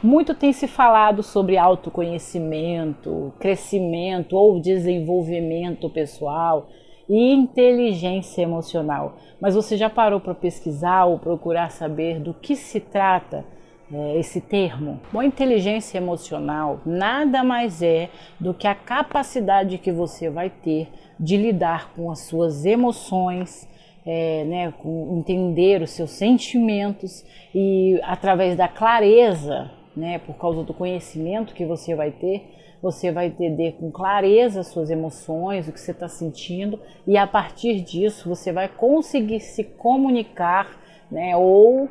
Muito tem se falado sobre autoconhecimento, crescimento ou desenvolvimento pessoal e inteligência emocional. Mas você já parou para pesquisar ou procurar saber do que se trata esse termo? Bom, inteligência emocional nada mais é do que a capacidade que você vai ter de lidar com as suas emoções, com entender os seus sentimentos e através da clareza, por causa do conhecimento que você vai entender com clareza as suas emoções, o que você está sentindo, e a partir disso você vai conseguir se comunicar, ou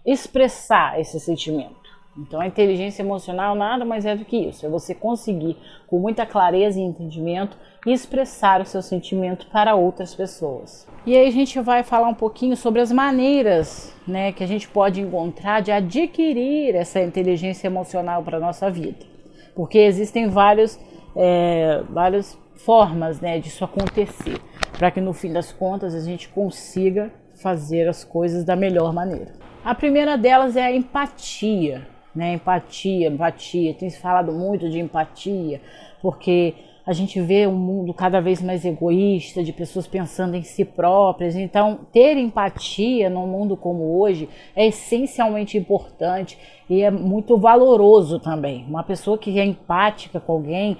expressar esse sentimento. Então a inteligência emocional nada mais é do que isso, é você conseguir com muita clareza e entendimento expressar o seu sentimento para outras pessoas. E aí a gente vai falar um pouquinho sobre as maneiras, que a gente pode encontrar de adquirir essa inteligência emocional para a nossa vida. Porque existem várias formas disso acontecer, para que no fim das contas a gente consiga fazer as coisas da melhor maneira. A primeira delas é a empatia. Empatia, tem se falado muito de empatia, porque a gente vê um mundo cada vez mais egoísta, de pessoas pensando em si próprias. Então, ter empatia num mundo como hoje é essencialmente importante e é muito valoroso também. Uma pessoa que é empática com alguém,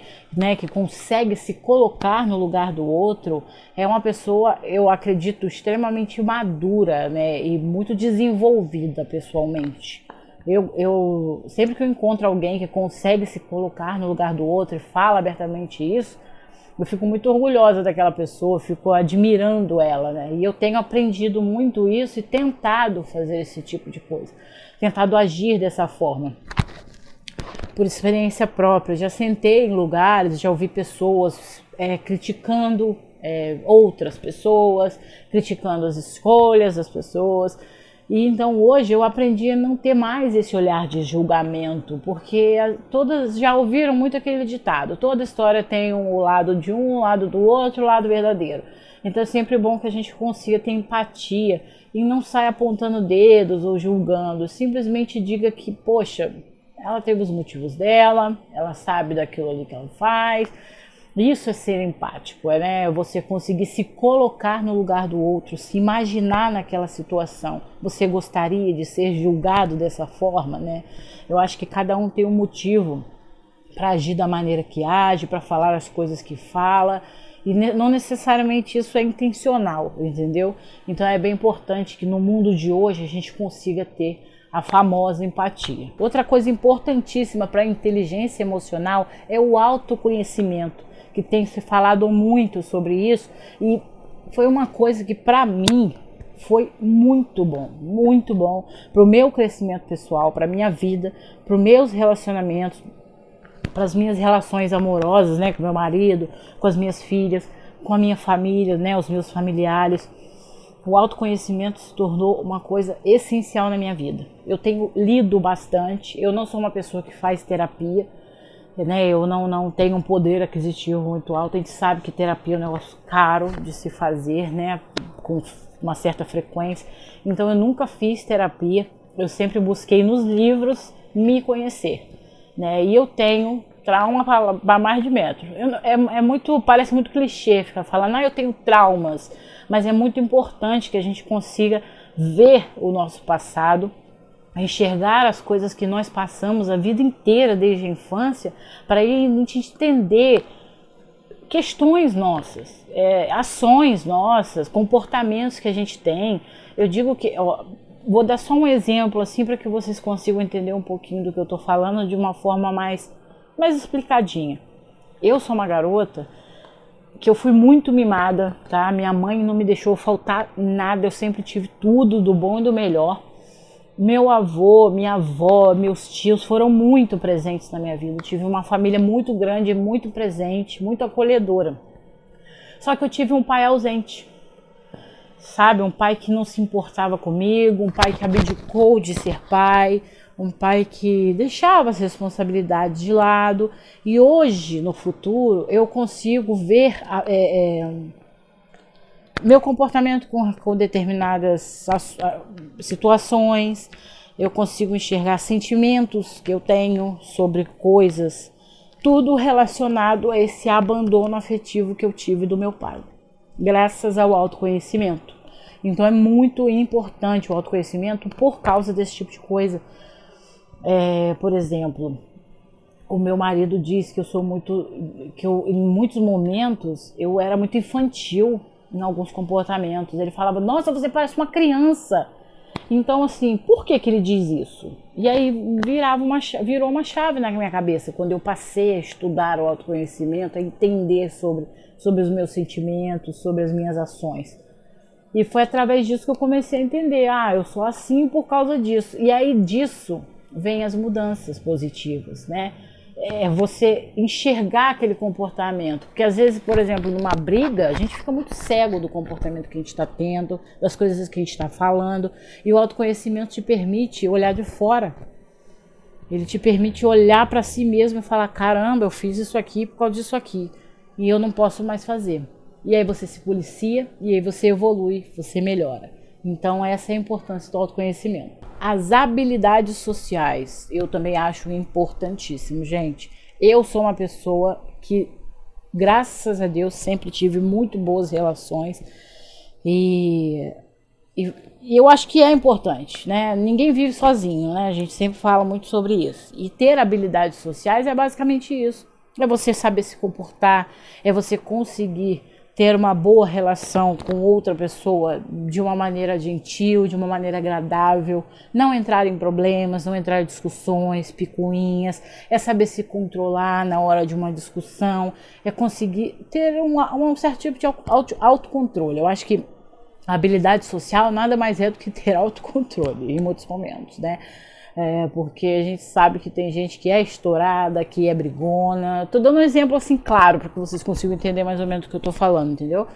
que consegue se colocar no lugar do outro, é uma pessoa, eu acredito, extremamente madura, e muito desenvolvida pessoalmente. Eu sempre que eu encontro alguém que consegue se colocar no lugar do outro e fala abertamente isso, eu fico muito orgulhosa daquela pessoa, fico admirando ela, E eu tenho aprendido muito isso e tentado fazer esse tipo de coisa, tentado agir dessa forma. Por experiência própria, já sentei em lugares, já ouvi pessoas criticando outras pessoas, criticando as escolhas das pessoas. E então hoje eu aprendi a não ter mais esse olhar de julgamento, porque todas já ouviram muito aquele ditado, toda história tem o lado de um, o lado do outro, o lado verdadeiro. Então é sempre bom que a gente consiga ter empatia e não saia apontando dedos ou julgando, simplesmente diga que, poxa, ela teve os motivos dela, ela sabe daquilo ali que ela faz. Isso é ser empático, você conseguir se colocar no lugar do outro, se imaginar naquela situação. Você gostaria de ser julgado dessa forma, Eu acho que cada um tem um motivo para agir da maneira que age, para falar as coisas que fala, e não necessariamente isso é intencional, entendeu? Então é bem importante que no mundo de hoje a gente consiga ter a famosa empatia. Outra coisa importantíssima para a inteligência emocional é o autoconhecimento, que tem se falado muito sobre isso, e foi uma coisa que para mim foi muito bom para o meu crescimento pessoal, para a minha vida, para os meus relacionamentos, para as minhas relações amorosas, com meu marido, com as minhas filhas, com a minha família, os meus familiares. O autoconhecimento se tornou uma coisa essencial na minha vida. Eu tenho lido bastante, eu não sou uma pessoa que faz terapia, eu não tenho um poder aquisitivo muito alto. A gente sabe que terapia é um negócio caro de se fazer, com uma certa frequência. Então eu nunca fiz terapia, eu sempre busquei nos livros me conhecer, E eu tenho trauma para mais de metro. Parece muito clichê ficar falando, eu tenho traumas, mas é muito importante que a gente consiga ver o nosso passado, enxergar as coisas que nós passamos a vida inteira desde a infância, para a gente entender questões nossas, ações nossas, comportamentos que a gente tem. Eu digo que, vou dar só um exemplo assim para que vocês consigam entender um pouquinho do que eu estou falando de uma forma mais explicadinha. Eu sou uma garota que eu fui muito mimada, tá? Minha mãe não me deixou faltar nada, eu sempre tive tudo do bom e do melhor. Meu avô, minha avó, meus tios foram muito presentes na minha vida. Eu tive uma família muito grande, muito presente, muito acolhedora. Só que eu tive um pai ausente, sabe? Um pai que não se importava comigo, um pai que abdicou de ser pai, um pai que deixava as responsabilidades de lado. E hoje, no futuro, eu consigo ver meu comportamento com determinadas situações, eu consigo enxergar sentimentos que eu tenho sobre coisas, tudo relacionado a esse abandono afetivo que eu tive do meu pai, graças ao autoconhecimento. Então é muito importante o autoconhecimento por causa desse tipo de coisa. Por exemplo, o meu marido diz que em muitos momentos eu era muito infantil em alguns comportamentos. Ele falava, nossa, você parece uma criança. Então, assim, por que ele diz isso? E aí virou uma chave na minha cabeça, quando eu passei a estudar o autoconhecimento, a entender sobre os meus sentimentos, sobre as minhas ações. E foi através disso que eu comecei a entender, eu sou assim por causa disso. E aí disso vem as mudanças positivas, né? Você enxergar aquele comportamento, porque às vezes, por exemplo, numa briga, a gente fica muito cego do comportamento que a gente está tendo, das coisas que a gente está falando, e o autoconhecimento te permite olhar de fora, ele te permite olhar para si mesmo e falar, caramba, eu fiz isso aqui por causa disso aqui, e eu não posso mais fazer. E aí você se policia, e aí você evolui, você melhora. Então essa é a importância do autoconhecimento. As habilidades sociais, eu também acho importantíssimo, gente. Eu sou uma pessoa que, graças a Deus, sempre tive muito boas relações e eu acho que é importante, né? Ninguém vive sozinho, né? A gente sempre fala muito sobre isso. E ter habilidades sociais é basicamente isso. É você saber se comportar, é você conseguir ter uma boa relação com outra pessoa de uma maneira gentil, de uma maneira agradável, não entrar em problemas, não entrar em discussões, picuinhas, é saber se controlar na hora de uma discussão, é conseguir ter um certo tipo de autocontrole. Eu acho que a habilidade social nada mais é do que ter autocontrole em muitos momentos, né? Porque a gente sabe que tem gente que é estourada, que é brigona. Tô dando um exemplo assim claro para que vocês consigam entender mais ou menos o que eu tô falando, entendeu?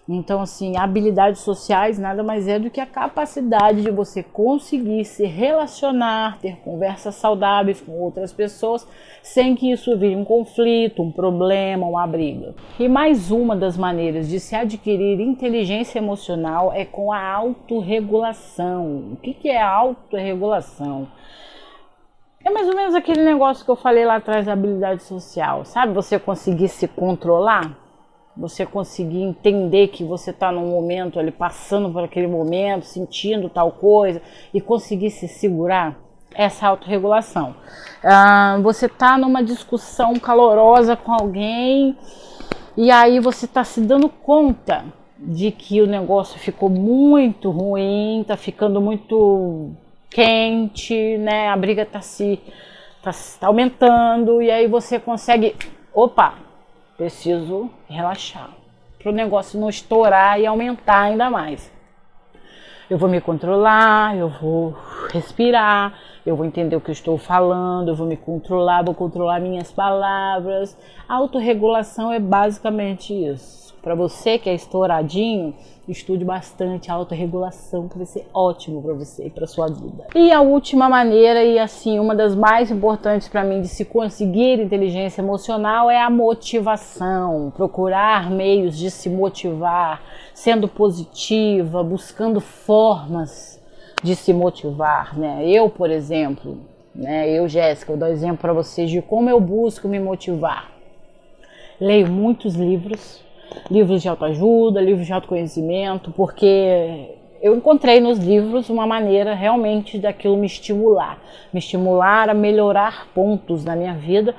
Então, assim, habilidades sociais nada mais é do que a capacidade de você conseguir se relacionar, ter conversas saudáveis com outras pessoas, sem que isso vire um conflito, um problema, uma briga. E mais uma das maneiras de se adquirir inteligência emocional é com a autorregulação. O que é a autorregulação? É mais ou menos aquele negócio que eu falei lá atrás da habilidade social, sabe? Você conseguir se controlar, você conseguir entender que você está num momento ali, passando por aquele momento, sentindo tal coisa e conseguir se segurar, essa autorregulação. Você está numa discussão calorosa com alguém e aí você está se dando conta de que o negócio ficou muito ruim, está ficando muito quente, né? A briga tá aumentando e aí você consegue, preciso relaxar para o negócio não estourar e aumentar ainda mais. Eu vou me controlar, eu vou respirar, eu vou entender o que eu estou falando, eu vou me controlar, vou controlar minhas palavras. A autorregulação é basicamente isso. Para você que é estouradinho, estude bastante a autorregulação, que vai ser ótimo para você e para sua vida. E a última maneira, e assim, uma das mais importantes para mim de se conseguir inteligência emocional é a motivação. Procurar meios de se motivar, sendo positiva, buscando formas de se motivar, né? Eu, por exemplo, né? Jéssica, eu dou exemplo para vocês de como eu busco me motivar. Leio muitos livros de autoajuda, livros de autoconhecimento, porque eu encontrei nos livros uma maneira realmente daquilo me estimular a melhorar pontos na minha vida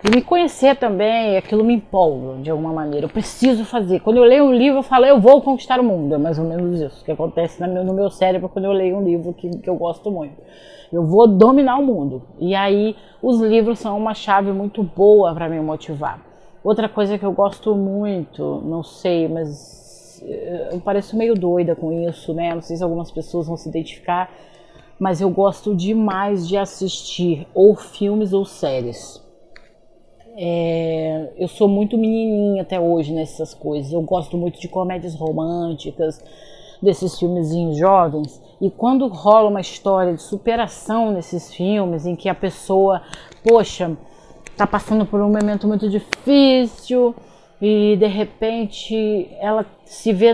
e me conhecer também, aquilo me empolga de alguma maneira, eu preciso fazer. Quando eu leio um livro eu falo, eu vou conquistar o mundo, é mais ou menos isso que acontece no meu cérebro quando eu leio um livro que eu gosto muito. Eu vou dominar o mundo, e aí os livros são uma chave muito boa para me motivar. Outra coisa que eu gosto muito, não sei, mas eu pareço meio doida com isso, né? Não sei se algumas pessoas vão se identificar, mas eu gosto demais de assistir ou filmes ou séries. Eu sou muito menininha até hoje nessas coisas. Eu gosto muito de comédias românticas, desses filmezinhos jovens. E quando rola uma história de superação nesses filmes, em que a pessoa, tá passando por um momento muito difícil e de repente ela se vê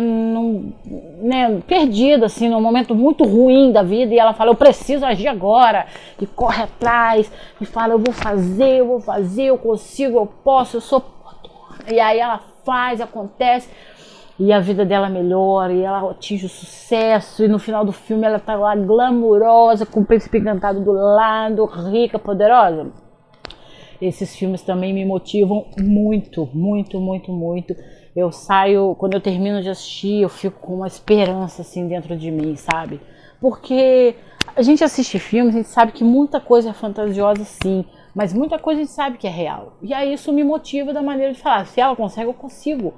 perdida, assim, num momento muito ruim da vida, e ela fala, eu preciso agir agora, e corre atrás, e fala, eu vou fazer, eu consigo, eu posso, eu sou... E aí ela faz, acontece, e a vida dela melhora, e ela atinge o sucesso, e no final do filme ela tá lá glamurosa, com o príncipe encantado do lado, rica, poderosa. Esses filmes também me motivam muito, muito, muito, muito. Eu saio, quando eu termino de assistir, eu fico com uma esperança assim dentro de mim, sabe? Porque a gente assiste filmes, a gente sabe que muita coisa é fantasiosa sim, mas muita coisa a gente sabe que é real. E aí isso me motiva da maneira de falar, se ela consegue, eu consigo.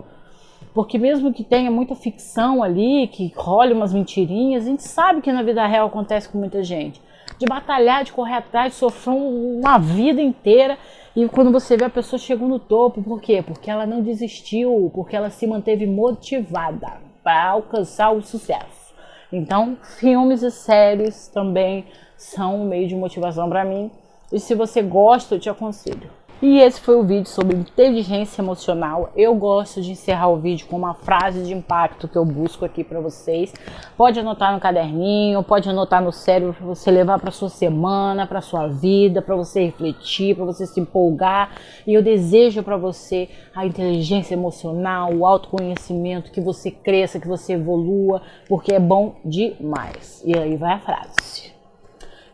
Porque mesmo que tenha muita ficção ali, que role umas mentirinhas, a gente sabe que na vida real acontece com muita gente. De batalhar, de correr atrás, de sofrer uma vida inteira, e quando você vê a pessoa chegou no topo, por quê? Porque ela não desistiu, porque ela se manteve motivada para alcançar o sucesso. Então, filmes e séries também são um meio de motivação para mim, e se você gosta, eu te aconselho. E esse foi o vídeo sobre inteligência emocional. Eu gosto de encerrar o vídeo com uma frase de impacto que eu busco aqui para vocês. Pode anotar no caderninho, pode anotar no cérebro para você levar para sua semana, para sua vida, para você refletir, para você se empolgar. E eu desejo para você a inteligência emocional, o autoconhecimento, que você cresça, que você evolua, porque é bom demais. E aí vai a frase.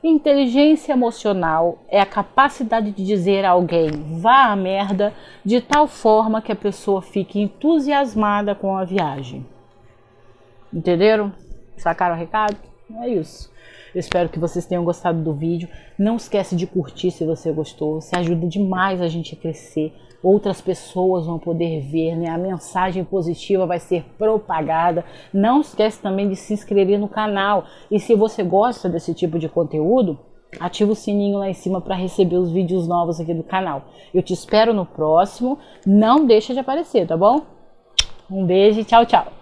Inteligência emocional é a capacidade de dizer a alguém vá à merda de tal forma que a pessoa fique entusiasmada com a viagem. Entenderam? Sacaram o recado? É isso. Eu espero que vocês tenham gostado do vídeo. Não esquece de curtir se você gostou. Você ajuda demais a gente a crescer. Outras pessoas vão poder ver, né? A mensagem positiva vai ser propagada. Não esquece também de se inscrever no canal. E se você gosta desse tipo de conteúdo, ativa o sininho lá em cima para receber os vídeos novos aqui do canal. Eu te espero no próximo. Não deixa de aparecer, tá bom? Um beijo e tchau, tchau.